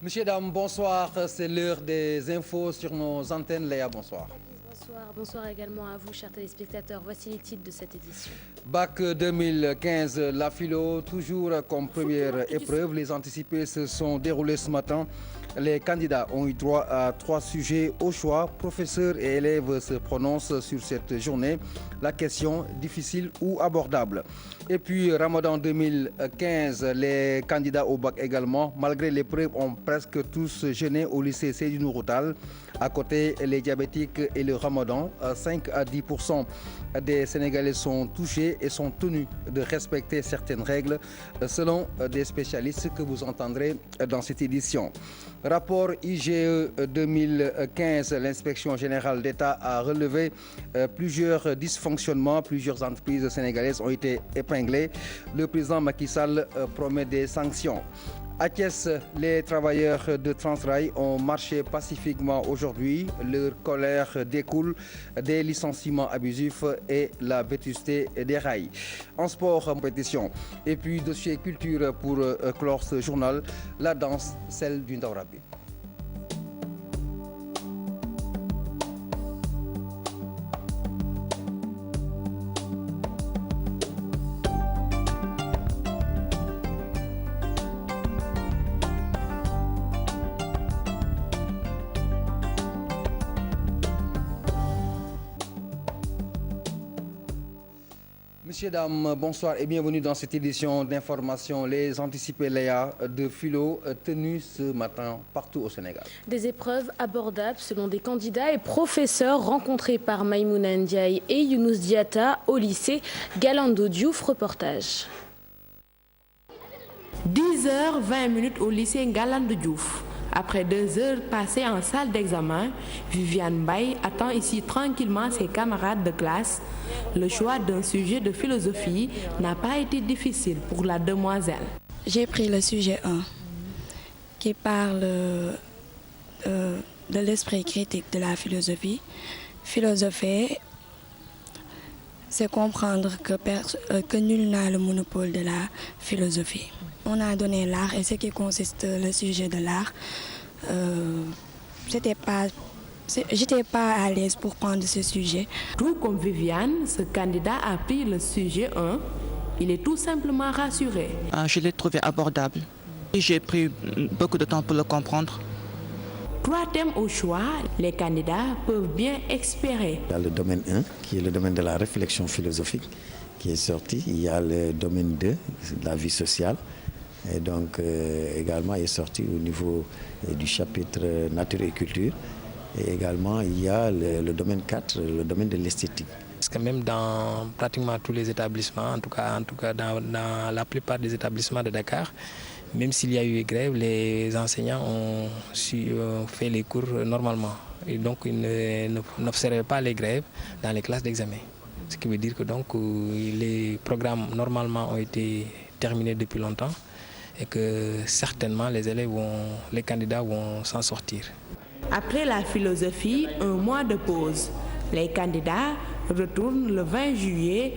Messieurs, dames, bonsoir. C'est l'heure des infos sur nos antennes. Léa, bonsoir. Bonsoir, bonsoir également à vous, chers téléspectateurs. Voici les titres de cette édition. Bac 2015, la philo, toujours comme première épreuve. Les anticipés se sont déroulés ce matin. Les candidats ont eu droit à 3 sujets au choix. Professeurs et élèves se prononcent sur cette journée. La question, difficile ou abordable. Et puis, Ramadan 2015, les candidats au bac également, malgré l'épreuve, ont presque tous jeûné au lycée Seydou Nourou Tall. À côté, les diabétiques et le Ramadan, 5 à 10% des Sénégalais sont touchés et sont tenus de respecter certaines règles, selon des spécialistes que vous entendrez dans cette édition. Rapport IGE 2015, l'inspection générale d'État a relevé plusieurs dysfonctionnements. Plusieurs entreprises sénégalaises ont été épinglées. Le président Macky Sall promet des sanctions. À Thiès, les travailleurs de Transrail ont marché pacifiquement aujourd'hui. Leur colère découle des licenciements abusifs et la vétusté des rails. En sport, compétition. Et puis, dossier culture pour clore ce journal, la danse, celle du Ndaourabi. Messieurs, dames, bonsoir et bienvenue dans cette édition d'information. Les anticipés Léa de philo tenus ce matin partout au Sénégal. Des épreuves abordables selon des candidats et professeurs rencontrés par Maïmouna Ndiaye et Younous Diatta au lycée Galandou Diouf. Reportage. 10h20 au lycée Galandou Diouf. Après 2 heures passées en salle d'examen, Viviane Mbaye attend ici tranquillement ses camarades de classe. Le choix d'un sujet de philosophie n'a pas été difficile pour la demoiselle. J'ai pris le sujet 1 qui parle de l'esprit critique de la philosophie. Philosopher, c'est comprendre que nul n'a le monopole de la philosophie. On a donné l'art et ce qui consiste le sujet de l'art. J'étais pas à l'aise pour prendre ce sujet. Tout comme Viviane, ce candidat a pris le sujet 1. Il est tout simplement rassuré. Je l'ai trouvé abordable. J'ai pris beaucoup de temps pour le comprendre. 3 thèmes au choix, les candidats peuvent bien espérer. Il y a le domaine 1, qui est le domaine de la réflexion philosophique, qui est sorti. Il y a le domaine 2, la vie sociale. Et donc, également, il est sorti au niveau du chapitre nature et culture. Et également, il y a le domaine 4, le domaine de l'esthétique. Parce que même dans pratiquement tous les établissements, en tout cas dans la plupart des établissements de Dakar, même s'il y a eu grève, les enseignants ont fait les cours normalement. Et donc, ils n'observaient pas les grèves dans les classes d'examen. Ce qui veut dire que donc, les programmes normalement ont été terminés depuis longtemps et que certainement les candidats vont s'en sortir. Après la philosophie, un mois de pause. Les candidats retournent le 20 juillet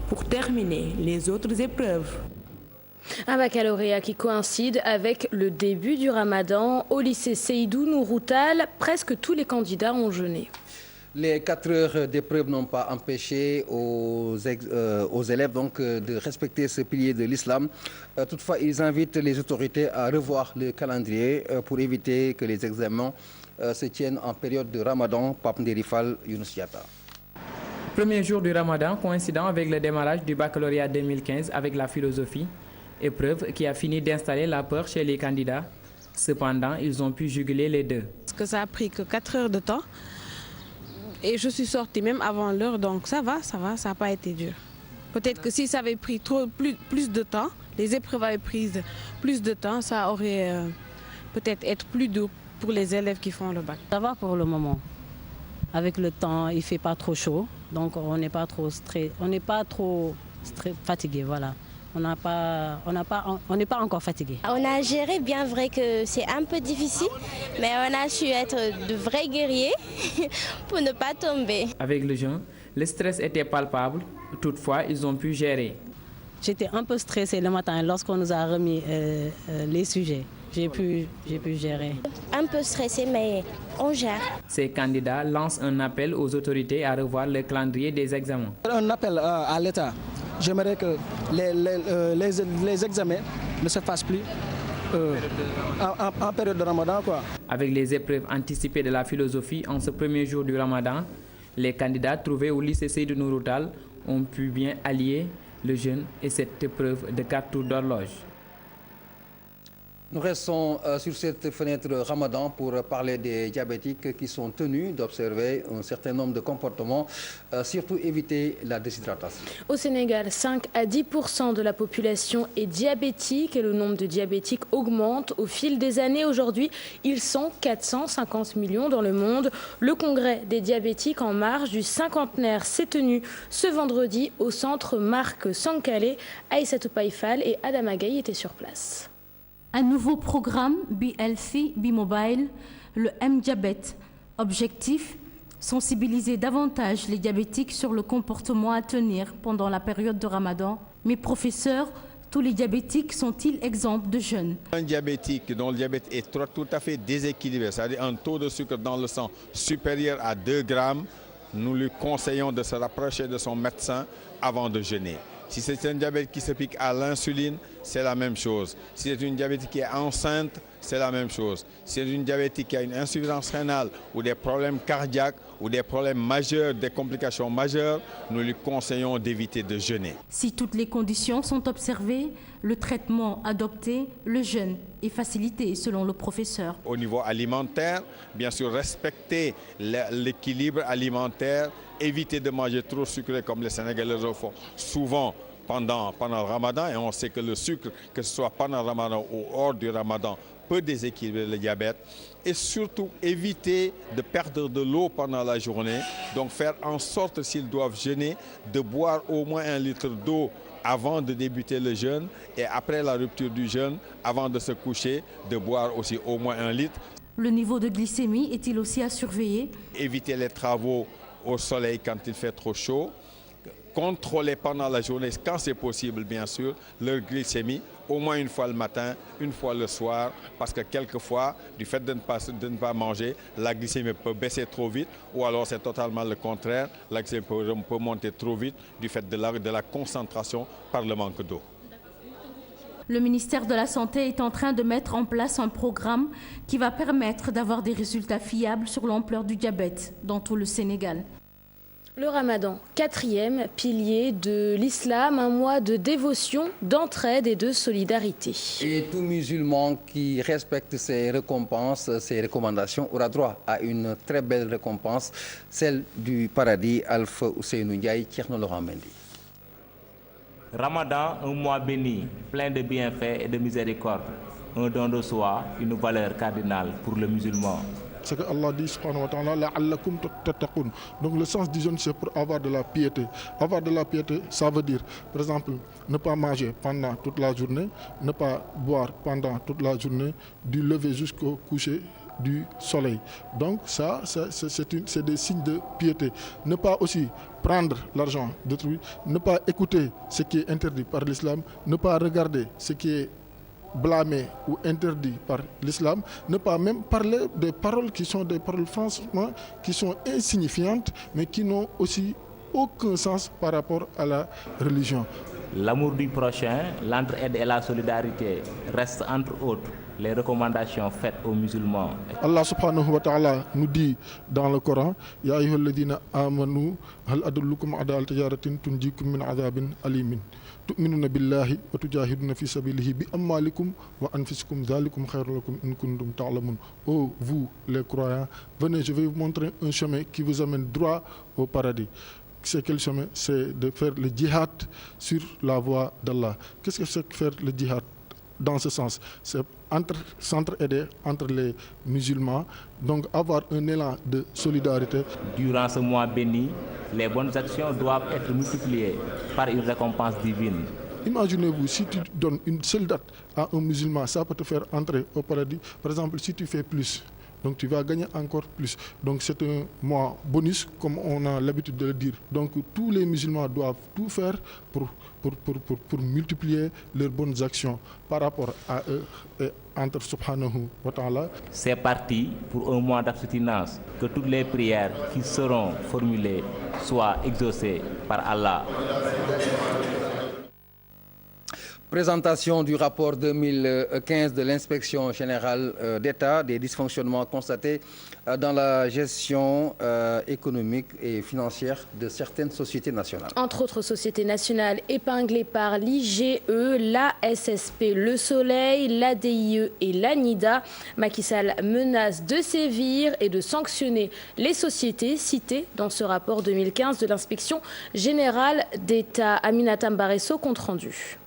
pour terminer les autres épreuves. Un baccalauréat qui coïncide avec le début du Ramadan. Au lycée Seydou Nourou Tall, presque tous les candidats ont jeûné. Les 4 heures d'épreuve n'ont pas empêché aux élèves donc, de respecter ce pilier de l'islam. Toutefois, ils invitent les autorités à revoir le calendrier pour éviter que les examens se tiennent en période de Ramadan. Pape Nderifal, Younous Diatta. Premier jour du Ramadan coïncidant avec le démarrage du baccalauréat 2015 avec la philosophie, épreuve qui a fini d'installer la peur chez les candidats. Cependant, ils ont pu juguler les deux. Parce que ça a pris que 4 heures de temps et je suis sortie même avant l'heure, donc ça va, ça n'a pas été dur. Peut-être que si ça avait pris plus de temps, les épreuves avaient pris plus de temps, ça aurait peut-être été plus dur pour les élèves qui font le bac. Ça va pour le moment. Avec le temps, il ne fait pas trop chaud, donc on n'est pas trop fatigué, voilà. On n'est pas encore fatigué. On a géré, bien vrai que c'est un peu difficile, mais on a su être de vrais guerriers pour ne pas tomber. Avec le jeûne, le stress était palpable, toutefois ils ont pu gérer. J'étais un peu stressée le matin lorsqu'on nous a remis les sujets. j'ai pu gérer. Un peu stressé, mais on gère. Ces candidats lancent un appel aux autorités à revoir le calendrier des examens. Un appel à l'État. J'aimerais que les examens ne se fassent plus en période de Ramadan, quoi. Avec les épreuves anticipées de la philosophie en ce premier jour du Ramadan, les candidats trouvés au lycée Seydou Nourou Tall ont pu bien allier le jeûne et cette épreuve de 4 tours d'horloge. Nous restons sur cette fenêtre Ramadan pour parler des diabétiques qui sont tenus d'observer un certain nombre de comportements, surtout éviter la déshydratation. Au Sénégal, 5 à 10% de la population est diabétique et le nombre de diabétiques augmente au fil des années. Aujourd'hui, ils sont 450 millions dans le monde. Le congrès des diabétiques en marge du cinquantenaire s'est tenu ce vendredi au centre Marc Sankalé. Aïssatou Païfal et Adama Gaye étaient sur place. Un nouveau programme BLC, B-Mobile, le M-Diabète. Objectif, sensibiliser davantage les diabétiques sur le comportement à tenir pendant la période de Ramadan. Mais professeurs, tous les diabétiques sont-ils exempts de jeûne? Un diabétique dont le diabète est tout à fait déséquilibré, c'est-à-dire un taux de sucre dans le sang supérieur à 2 grammes, nous lui conseillons de se rapprocher de son médecin avant de jeûner. Si c'est un diabète qui se pique à l'insuline, c'est la même chose. Si c'est une diabétique qui est enceinte, c'est la même chose. Si c'est une diabétique qui a une insuffisance rénale ou des problèmes cardiaques ou des problèmes majeurs, des complications majeures, nous lui conseillons d'éviter de jeûner. Si toutes les conditions sont observées, le traitement adopté, le jeûne est facilité selon le professeur. Au niveau alimentaire, bien sûr, respecter l'équilibre alimentaire, éviter de manger trop sucré comme les Sénégalais le font souvent pendant le Ramadan. Et on sait que le sucre, que ce soit pendant le Ramadan ou hors du Ramadan, peut déséquilibrer le diabète. Et surtout, éviter de perdre de l'eau pendant la journée. Donc faire en sorte, s'ils doivent jeûner, de boire au moins 1 litre d'eau avant de débuter le jeûne. Et après la rupture du jeûne, avant de se coucher, de boire aussi au moins 1 litre. Le niveau de glycémie est-il aussi à surveiller? Éviter les travaux au soleil quand il fait trop chaud, contrôler pendant la journée, quand c'est possible bien sûr, leur glycémie, au moins une fois le matin, une fois le soir, parce que quelquefois, du fait de ne pas manger, la glycémie peut baisser trop vite, ou alors c'est totalement le contraire, la glycémie peut monter trop vite du fait de la concentration par le manque d'eau. Le ministère de la Santé est en train de mettre en place un programme qui va permettre d'avoir des résultats fiables sur l'ampleur du diabète dans tout le Sénégal. Le Ramadan, 4e pilier de l'islam, un mois de dévotion, d'entraide et de solidarité. Et tout musulman qui respecte ses récompenses, ses recommandations, aura droit à une très belle récompense, celle du paradis. Alpha Ousseynou Ndiaye, Thierno Laurent Mendy. Ramadan, un mois béni, plein de bienfaits et de miséricorde. Un don de soi, une valeur cardinale pour le musulman. C'est que Allah dit subhanahu wa ta'ala la'allakum tattaqun. Donc le sens du jeûne, c'est pour avoir de la piété. Avoir de la piété, ça veut dire, par exemple, ne pas manger pendant toute la journée, ne pas boire pendant toute la journée, du lever jusqu'au coucher du soleil. Donc ça, c'est des signes de piété. Ne pas aussi prendre l'argent d'autrui, ne pas écouter ce qui est interdit par l'islam, ne pas regarder ce qui est blâmé ou interdit par l'islam, ne pas même parler des paroles qui sont des paroles franchement qui sont insignifiantes mais qui n'ont aussi aucun sens par rapport à la religion. L'amour du prochain, l'entraide et la solidarité restent entre autres les recommandations faites aux musulmans. Allah subhanahu wa ta'ala nous dit dans le Coran, Ya ayyuhalladhina amanu hal adullukum ala tijaratin tunjikum min adhabin alimin. Tu'minuna billahi wa tujahiduna fi sabilihi bi amwalikum wa anfusikum dhalikum khairul lakum in kuntum ta'lamun. Oh vous les croyants, venez, je vais vous montrer un chemin qui vous amène droit au paradis. C'est quel chemin? C'est de faire le djihad sur la voie d'Allah. Qu'est-ce que c'est que faire le djihad? Dans ce sens, c'est s'entraider entre les musulmans, donc avoir un élan de solidarité. Durant ce mois béni, les bonnes actions doivent être multipliées par une récompense divine. Imaginez-vous, si tu donnes une seule date à un musulman, ça peut te faire entrer au paradis. Par exemple, si tu fais plus donc tu vas gagner encore plus. Donc c'est un mois bonus, comme on a l'habitude de le dire. Donc tous les musulmans doivent tout faire pour multiplier leurs bonnes actions par rapport à eux et entre subhanahu wa ta'ala. C'est parti pour un mois d'abstinence, que toutes les prières qui seront formulées soient exaucées par Allah. Présentation du rapport 2015 de l'inspection générale d'État des dysfonctionnements constatés dans la gestion économique et financière de certaines sociétés nationales. Entre autres sociétés nationales épinglées par l'IGE, la SSP Le Soleil, l'ADIE et l'ANIDA. Macky Sall menace de sévir et de sanctionner les sociétés citées dans ce rapport 2015 de l'inspection générale d'État. Aminata Mbaresso, compte rendu.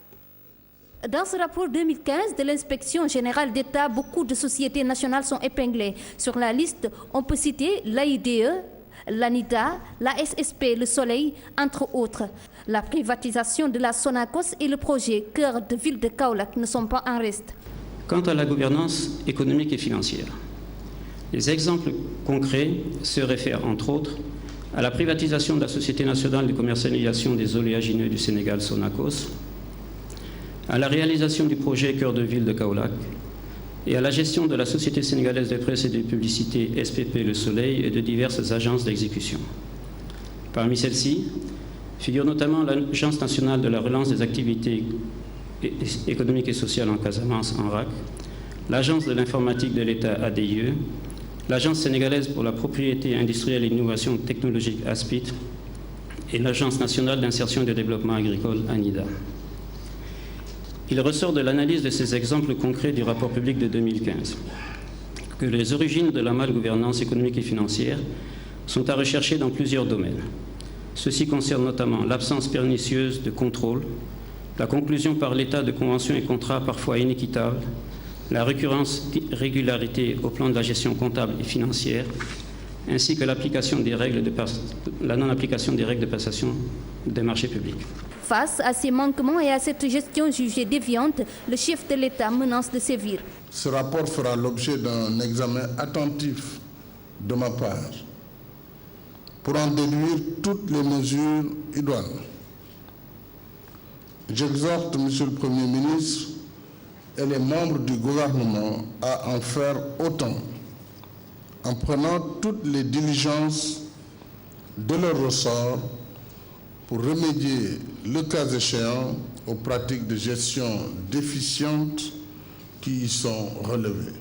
Dans ce rapport 2015 de l'inspection générale d'État, beaucoup de sociétés nationales sont épinglées. Sur la liste, on peut citer l'AIDE, l'ANIDA, la SSP Le Soleil, entre autres. La privatisation de la Sonacos et le projet Cœur de ville de Kaolack ne sont pas en reste. Quant à la gouvernance économique et financière, les exemples concrets se réfèrent entre autres à la privatisation de la Société nationale de commercialisation des oléagineux du Sénégal, Sonacos, à la réalisation du projet Cœur de ville de Kaolack et à la gestion de la Société sénégalaise de presse et de publicité SPP Le Soleil et de diverses agences d'exécution. Parmi celles-ci figure notamment l'Agence nationale de la relance des activités économiques et sociales en Casamance, ANRAC, l'Agence de l'informatique de l'État ADIE, l'Agence sénégalaise pour la propriété industrielle et l'innovation technologique ASPIT et l'Agence nationale d'insertion et de développement agricole ANIDA. Il ressort de l'analyse de ces exemples concrets du rapport public de 2015 que les origines de la malgouvernance économique et financière sont à rechercher dans plusieurs domaines. Ceci concerne notamment l'absence pernicieuse de contrôle, la conclusion par l'État de conventions et contrats parfois inéquitables, la récurrence d'irrégularités au plan de la gestion comptable et financière, ainsi que l'application des règles la non-application des règles de passation des marchés publics. Face à ces manquements et à cette gestion jugée déviante, le chef de l'État menace de sévir. Ce rapport fera l'objet d'un examen attentif de ma part pour en déduire toutes les mesures idoines. J'exhorte, Monsieur le Premier ministre, et les membres du gouvernement à en faire autant, en prenant toutes les diligences de leur ressort pour remédier, le cas échéant, aux pratiques de gestion déficientes qui y sont relevées.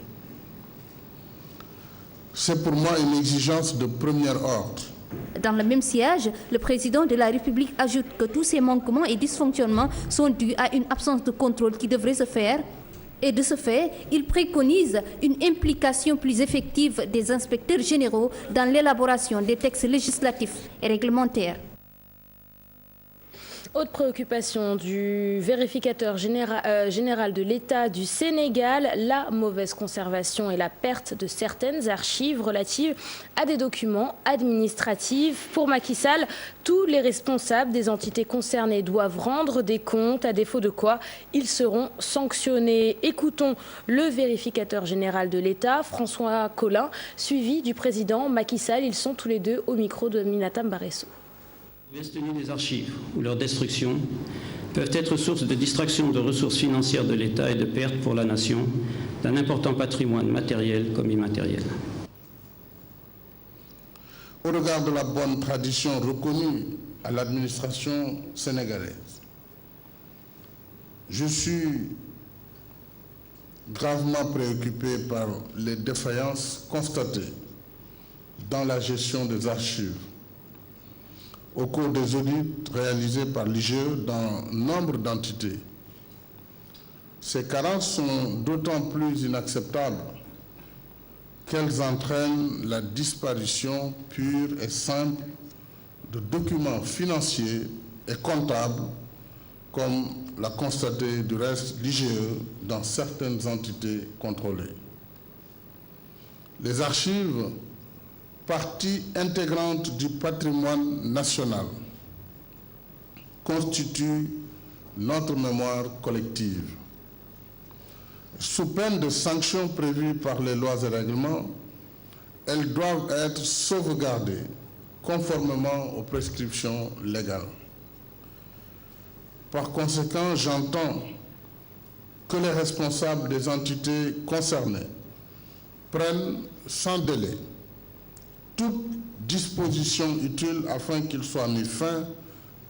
C'est pour moi une exigence de premier ordre. Dans le même siège, le président de la République ajoute que tous ces manquements et dysfonctionnements sont dus à une absence de contrôle qui devrait se faire. Et de ce fait, il préconise une implication plus effective des inspecteurs généraux dans l'élaboration des textes législatifs et réglementaires. Autre préoccupation du vérificateur général de l'État du Sénégal, la mauvaise conservation et la perte de certaines archives relatives à des documents administratifs. Pour Macky Sall, tous les responsables des entités concernées doivent rendre des comptes, à défaut de quoi ils seront sanctionnés. Écoutons le vérificateur général de l'État, François Collin, suivi du président Macky Sall. Ils sont tous les deux au micro de Aminata Mbaresso. Mauvaise tenue des archives ou leur destruction peuvent être source de distraction de ressources financières de l'État et de perte pour la nation d'un important patrimoine matériel comme immatériel. Au regard de la bonne tradition reconnue à l'administration sénégalaise, je suis gravement préoccupé par les défaillances constatées dans la gestion des archives au cours des audits réalisés par l'IGE dans nombre d'entités. Ces carences sont d'autant plus inacceptables qu'elles entraînent la disparition pure et simple de documents financiers et comptables, comme l'a constaté du reste l'IGE dans certaines entités contrôlées. Les archives, partie intégrante du patrimoine national, constitue notre mémoire collective. Sous peine de sanctions prévues par les lois et règlements, elles doivent être sauvegardées conformément aux prescriptions légales. Par conséquent, j'entends que les responsables des entités concernées prennent sans délai toute disposition utile afin qu'il soit mis fin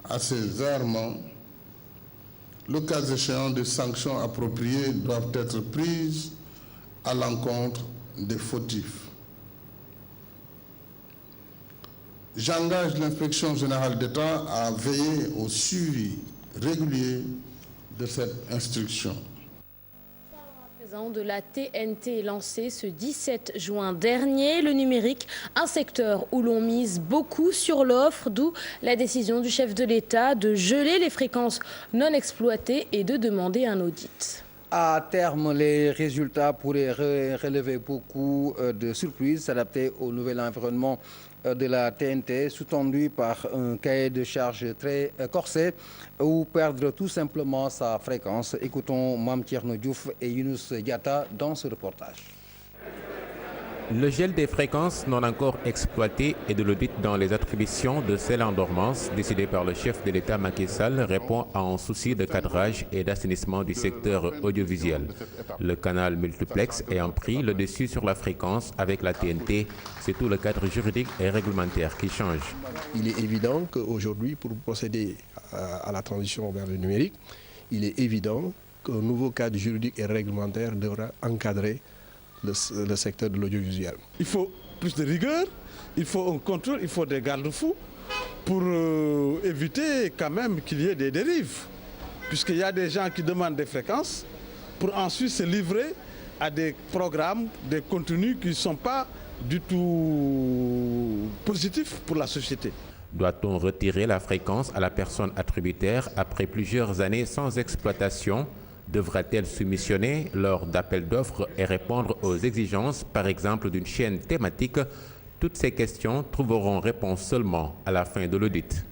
à ces errements. Le cas échéant, des sanctions appropriées doivent être prises à l'encontre des fautifs. J'engage l'inspection générale d'État à veiller au suivi régulier de cette instruction. De la TNT lancé ce 17 juin dernier. Le numérique, un secteur où l'on mise beaucoup sur l'offre, d'où la décision du chef de l'État de geler les fréquences non exploitées et de demander un audit. À terme, les résultats pourraient relever beaucoup de surprises, s'adapter au nouvel environnement de la TNT, sous-tendu par un cahier de charges très corsé, ou perdre tout simplement sa fréquence. Écoutons Mame Thierno Diouf et Younous Diatta dans ce reportage. Le gel des fréquences non encore exploitées et de l'audit dans les attributions de celles en dormance décidé par le chef de l'État Macky Sall répond à un souci de cadrage et d'assainissement du secteur audiovisuel. Le canal multiplex ayant pris le dessus sur la fréquence avec la TNT, c'est tout le cadre juridique et réglementaire qui change. Il est évident qu'aujourd'hui, pour procéder à la transition vers le numérique, il est évident qu'un nouveau cadre juridique et réglementaire devra encadrer le secteur de l'audiovisuel. Il faut plus de rigueur, il faut un contrôle, il faut des garde-fous pour éviter quand même qu'il y ait des dérives. Puisqu'il y a des gens qui demandent des fréquences pour ensuite se livrer à des programmes, des contenus qui ne sont pas du tout positifs pour la société. Doit-on retirer la fréquence à la personne attributaire après plusieurs années sans exploitation ? Devra-t-elle soumissionner lors d'appels d'offres et répondre aux exigences, par exemple, d'une chaîne thématique? Toutes ces questions trouveront réponse seulement à la fin de l'audit.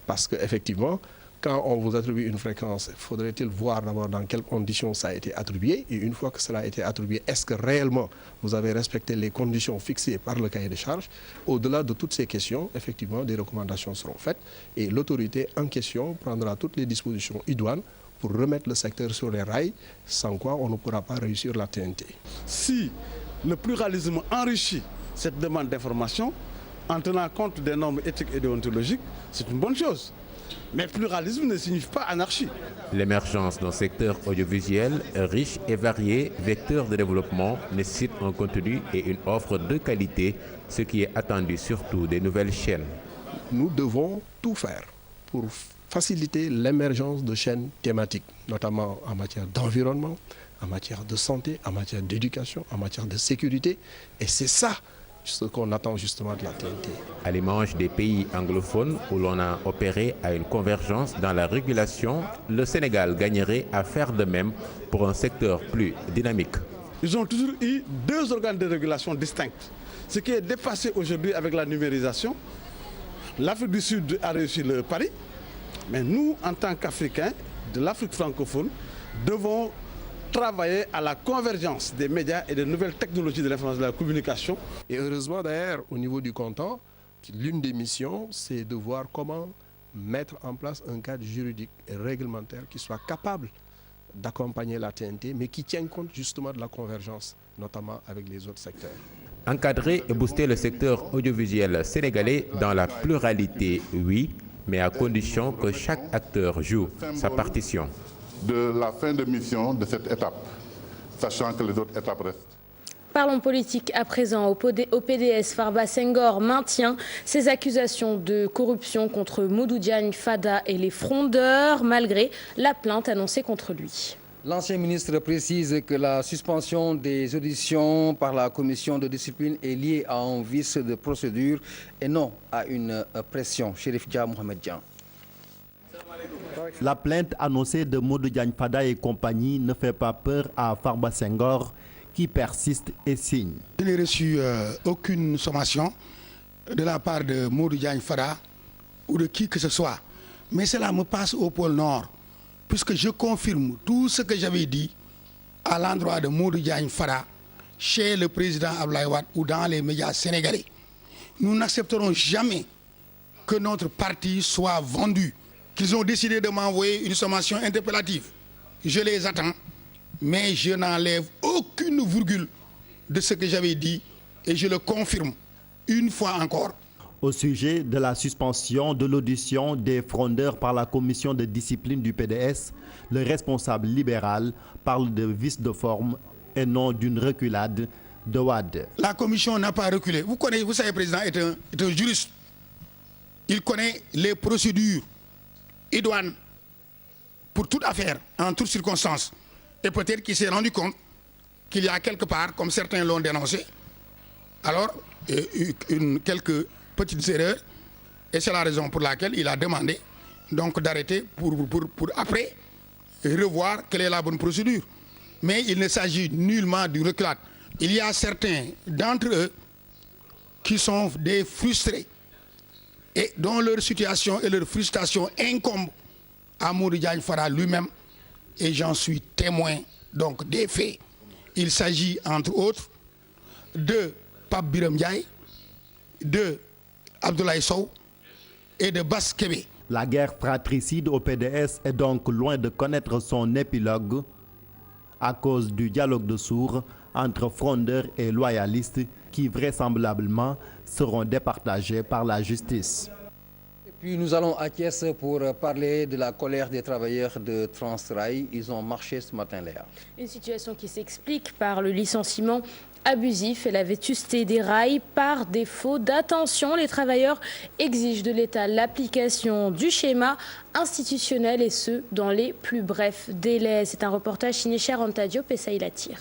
Parce qu'effectivement, quand on vous attribue une fréquence, faudrait-il voir d'abord dans quelles conditions ça a été attribué, et une fois que cela a été attribué, est-ce que réellement vous avez respecté les conditions fixées par le cahier de charges? Au-delà de toutes ces questions, effectivement, des recommandations seront faites et l'autorité en question prendra toutes les dispositions idoines pour remettre le secteur sur les rails, sans quoi on ne pourra pas réussir la TNT. Si le pluralisme enrichit cette demande d'information, en tenant compte des normes éthiques et déontologiques, c'est une bonne chose. Mais pluralisme ne signifie pas anarchie. L'émergence d'un secteur audiovisuel riche et varié, vecteur de développement, nécessite un contenu et une offre de qualité, ce qui est attendu surtout des nouvelles chaînes. Nous devons tout faire pour faciliter l'émergence de chaînes thématiques, notamment en matière d'environnement, en matière de santé, en matière d'éducation, en matière de sécurité. Et c'est ça ce qu'on attend justement de la TNT. À l'image des pays anglophones où l'on a opéré à une convergence dans la régulation, le Sénégal gagnerait à faire de même pour un secteur plus dynamique. Ils ont toujours eu deux organes de régulation distincts. Ce qui est dépassé aujourd'hui avec la numérisation, l'Afrique du Sud a réussi le pari. Mais nous, en tant qu'Africains de l'Afrique francophone, devons travailler à la convergence des médias et des nouvelles technologies de l'information et de la communication. Et heureusement d'ailleurs, au niveau du comptant, l'une des missions, c'est de voir comment mettre en place un cadre juridique et réglementaire qui soit capable d'accompagner la TNT, mais qui tienne compte justement de la convergence, notamment avec les autres secteurs. Encadrer et booster le secteur audiovisuel sénégalais dans la pluralité, oui, mais à condition que chaque acteur joue sa partition. De la fin de mission de cette étape, sachant que les autres étapes restent. Parlons politique à présent. Au PDS, Farba Senghor maintient ses accusations de corruption contre Modou Diagne Fada et les frondeurs, malgré la plainte annoncée contre lui. L'ancien ministre précise que la suspension des auditions par la commission de discipline est liée à un vice de procédure et non à une pression. Chérif Dia Mohamed Dian. La plainte annoncée de Modou Diagne Fada et compagnie ne fait pas peur à Farba Senghor qui persiste et signe. Je n'ai reçu aucune sommation de la part de Modou Diagne Fada ou de qui que ce soit. Mais cela me passe au pôle Nord, puisque je confirme tout ce que j'avais dit à l'endroit de Modou Diagne Fada chez le président Abdoulaye Wade ou dans les médias sénégalais. Nous n'accepterons jamais que notre parti soit vendu, qu'ils ont décidé de m'envoyer une sommation interpellative. Je les attends, mais je n'enlève aucune virgule de ce que j'avais dit et je le confirme une fois encore. Au sujet de la suspension de l'audition des frondeurs par la commission de discipline du PDS, le responsable libéral parle de vice de forme et non d'une reculade de Wade. La commission n'a pas reculé. Vous savez, le président est un juriste. Il connaît les procédures idoines pour toute affaire, en toutes circonstances. Et peut-être qu'il s'est rendu compte qu'il y a quelque part, comme certains l'ont dénoncé, alors quelques petites erreurs. Et c'est la raison pour laquelle il a demandé donc d'arrêter pour après revoir quelle est la bonne procédure. Mais il ne s'agit nullement du reculade. Il y a certains d'entre eux qui sont des frustrés et dont leur situation et leur frustration incombent à Modou Diagne Fada lui-même, et j'en suis témoin donc des faits. Il s'agit entre autres de Pape Biram Ndiaye, de Abdoulaye Sow et de Bass Kébé. La guerre fratricide au PDS est donc loin de connaître son épilogue à cause du dialogue de sourds entre frondeurs et loyalistes qui vraisemblablement seront départagés par la justice. Et puis nous allons à Thiès pour parler de la colère des travailleurs de Transrail. Ils ont marché ce matin, Léa. Une situation qui s'explique par le licenciement abusif et la vétusté des rails. Par défaut d'attention, les travailleurs exigent de l'État l'application du schéma institutionnel et ce, dans les plus brefs délais. C'est un reportage signé Charanta Diop et Saïla Tire.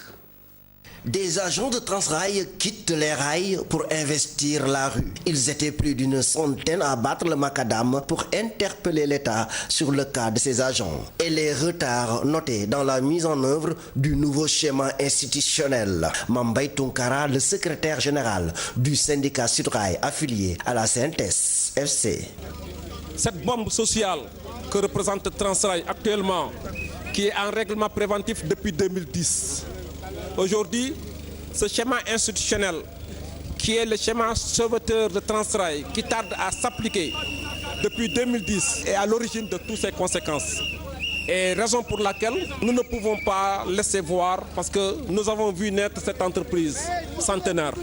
Des agents de Transrail quittent les rails pour investir la rue. Ils étaient plus d'une centaine à battre le macadam pour interpeller l'État sur le cas de ces agents et les retards notés dans la mise en œuvre du nouveau schéma institutionnel. Mambay Tunkara, le secrétaire général du syndicat Sudrail affilié à la CNTS FC. Cette bombe sociale que représente Transrail actuellement, qui est en règlement préventif depuis 2010, aujourd'hui, ce schéma institutionnel, qui est le schéma sauveteur de Transrail, qui tarde à s'appliquer depuis 2010, est à l'origine de toutes ces conséquences. Et raison pour laquelle nous ne pouvons pas laisser voir, parce que nous avons vu naître cette entreprise centenaire.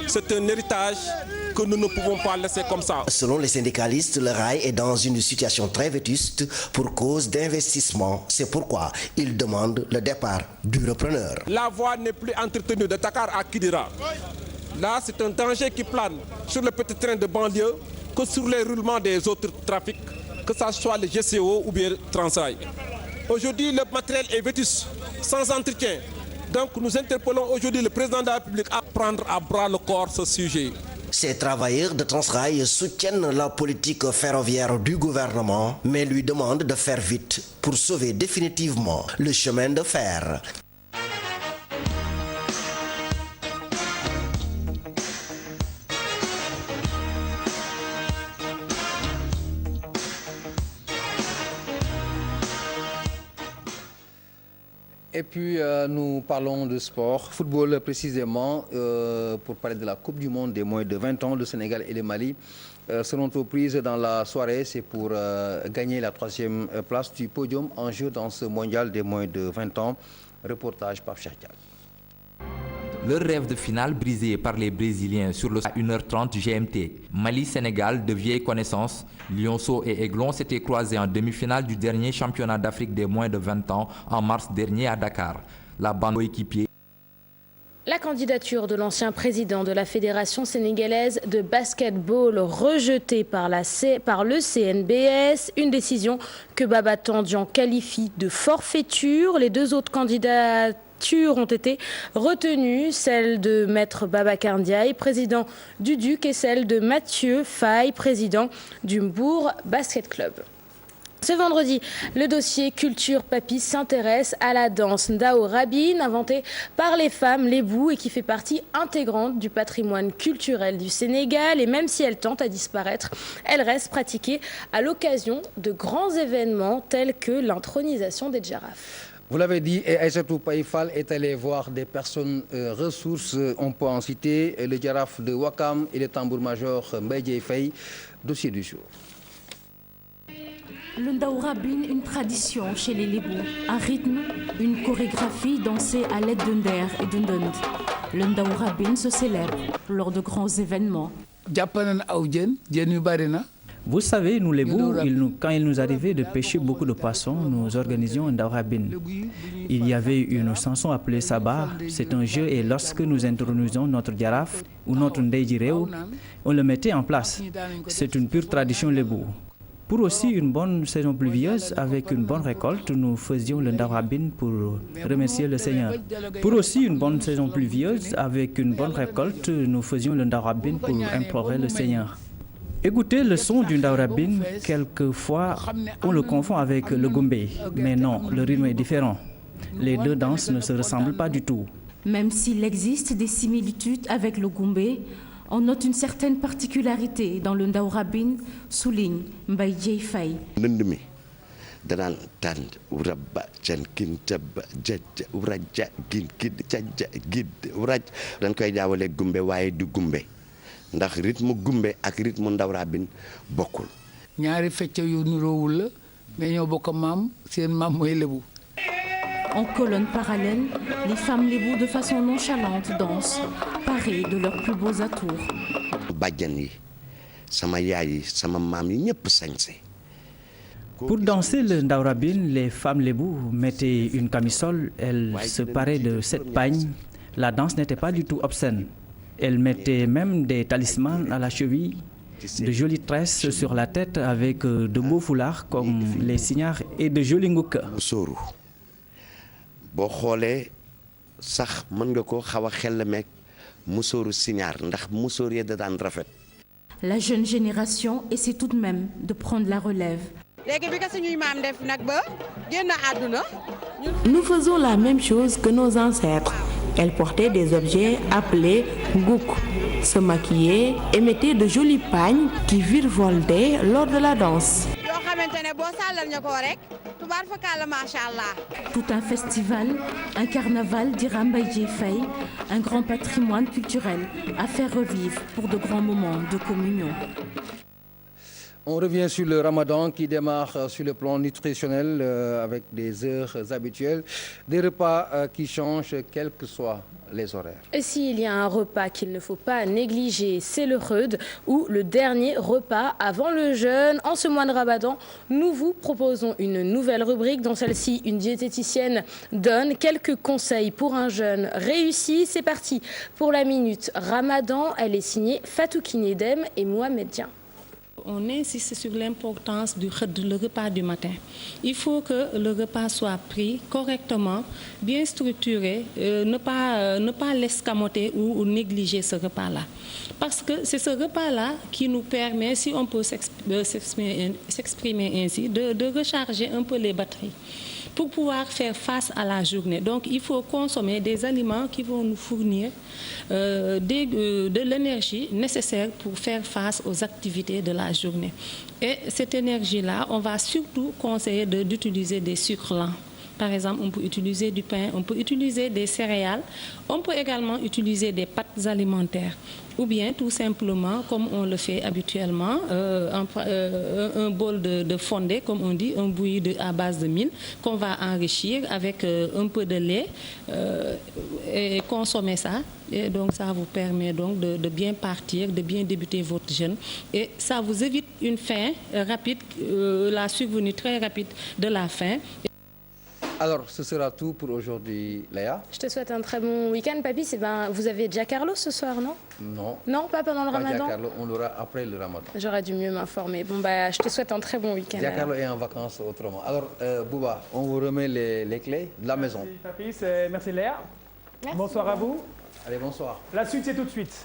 C'est un héritage que nous ne pouvons pas laisser comme ça. Selon les syndicalistes, le rail est dans une situation très vétuste pour cause d'investissement. C'est pourquoi ils demandent le départ du repreneur. La voie n'est plus entretenue de Dakar à Kidira. Là, c'est un danger qui plane sur le petit train de banlieue que sur les roulements des autres trafics, que ce soit le GCO ou bien Transrail. Aujourd'hui, le matériel est vétuste, sans entretien. Donc nous interpellons aujourd'hui le président de la République à prendre à bras le corps ce sujet. Ces travailleurs de Transrail soutiennent la politique ferroviaire du gouvernement, mais lui demandent de faire vite pour sauver définitivement le chemin de fer. Et puis nous parlons de sport, football précisément, pour parler de la Coupe du Monde des moins de 20 ans. Le Sénégal et le Mali seront aux prises dans la soirée. C'est pour gagner la 3e place du podium en jeu dans ce mondial des moins de 20 ans. Reportage par Cheikh Diagne. Leur rêve de finale brisé par les Brésiliens sur le 1h30 GMT. Mali-Sénégal de vieilles connaissances, Lionceau et Aiglon s'étaient croisés en demi-finale du dernier championnat d'Afrique des moins de 20 ans en mars dernier à Dakar. La bande équipier. La candidature de l'ancien président de la Fédération sénégalaise de basketball rejetée par le CNBS, une décision que Baba Tandian qualifie de forfaiture. Les deux autres candidatures ont été retenues, celle de Maître Babacar Ndiaye, président du Duc, et celle de Mathieu Faye, président du Mbour Basket Club. Ce vendredi, le dossier Culture Papy s'intéresse à la danse Ndao Rabine, inventée par les femmes lébou et qui fait partie intégrante du patrimoine culturel du Sénégal. Et même si elle tente à disparaître, elle reste pratiquée à l'occasion de grands événements tels que l'intronisation des girafes. Vous l'avez dit, et Aïssatou Païfal est allé voir des personnes ressources. On peut en citer le Jaraaf de Ouakam et le tambour-major Mbaye Dièye Faye. Dossier du jour. Le Ndaw Rabine, une tradition chez les Lébou. Un rythme, une chorégraphie dansée à l'aide de nder et de ndënd. Le Ndaw Rabine se célèbre lors de grands événements. Vous savez, nous les Bous, quand il nous arrivait de pêcher beaucoup de poissons, nous organisions un Ndaw Rabine. Il y avait une chanson appelée Sabah. C'est un jeu et lorsque nous introduisions notre Jaraaf ou notre Ndeye Ji Réew, on le mettait en place. C'est une pure tradition Lébou. Pour aussi une bonne saison pluvieuse, avec une bonne récolte, nous faisions le Ndaw Rabine pour remercier le Seigneur. Pour aussi une bonne saison pluvieuse, avec une bonne récolte, nous faisions le Ndaw Rabine pour implorer le Seigneur. Écoutez le son du Ndaw Rabine, quelquefois on le confond avec le Goumbé, mais non, le rythme est différent. Les deux danses ne se ressemblent pas du tout. Même s'il existe des similitudes avec le Goumbé, on note une certaine particularité dans le Ndaw Rabine, souligne Mbaye Dièye Faye. danaan tànn urabba can kin tabba jajja urajja gin kid cajja gid uraj dañ koy jaawale gumbe waaye du gumbe ndax rythme gumbe ak rythme Ndaw Rabine bokkul. ñaari fecc yu niroowul la mais ñoo bokk maam seen maam mooy Lébu. En colonne parallèle, les femmes lébou de façon nonchalante dansent, parées de leurs plus beaux atours. bàjjan yi sama yaay yi sama maam yi ñëpp sañse. Pour danser le Ndaw Rabine, les femmes lébou mettaient une camisole, elles se paraient de 7 pagnes. La danse n'était pas du tout obscène. Elles mettaient même des talismans à la cheville, de jolies tresses sur la tête avec de beaux foulards comme les signards et de jolis ngouka. boo xoolee sax mën nga ko xaw a xel meeg musóoru siñaar ndax musóor yi da daan rafet. La jeune génération essaie tout de même de prendre la relève. Nous faisons la même chose que nos ancêtres. Elles portaient des objets appelés gouk, se maquillaient et mettaient de jolis pagnes qui virevoltaient lors de la danse. Tout un festival, un carnaval, dira Mbaye Dièye Faye, un grand patrimoine culturel à faire revivre pour de grands moments de communion. On revient sur le Ramadan qui démarre sur le plan nutritionnel avec des heures habituelles, des repas qui changent quels que soient les horaires. Et s'il y a un repas qu'il ne faut pas négliger, c'est le reud ou le dernier repas avant le jeûne. En ce mois de Ramadan, nous vous proposons une nouvelle rubrique. Dans celle-ci, une diététicienne donne quelques conseils pour un jeûne réussi. C'est parti pour la Minute Ramadan. Elle est signée Fatou Kiné Dème et Mohamed Dieng. On insiste sur l'importance du repas du matin. Il faut que le repas soit pris correctement, bien structuré, ne pas l'escamoter ou négliger ce repas-là. Parce que c'est ce repas-là qui nous permet, si on peut s'exprimer ainsi, de recharger un peu les batteries pour pouvoir faire face à la journée. Donc il faut consommer des aliments qui vont nous fournir de l'énergie nécessaire pour faire face aux activités de la journée. Et cette énergie-là, on va surtout conseiller d'utiliser des sucres lents. Par exemple, on peut utiliser du pain, on peut utiliser des céréales, on peut également utiliser des pâtes alimentaires. Ou bien tout simplement, comme on le fait habituellement, un bol de fondé, comme on dit, un bouilli à base de mil, qu'on va enrichir avec un peu de lait et consommer ça. Et donc ça vous permet donc de bien partir, de bien débuter votre jeûne. Et ça vous évite une faim rapide, la survenue très rapide de la faim. Alors, ce sera tout pour aujourd'hui, Léa. Je te souhaite un très bon week-end, Papy. Vous avez Giancarlo ce soir, non? Non. Non, pas pendant le Ramadan. Giancarlo, on l'aura après le Ramadan. J'aurais dû mieux m'informer. Bon, je te souhaite un très bon week-end. Giancarlo est en vacances autrement. Alors, Bouba, on vous remet les clés de la maison. Merci, Papy. Merci, Léa. Merci. Bonsoir à vous. Allez, bonsoir. La suite, c'est tout de suite.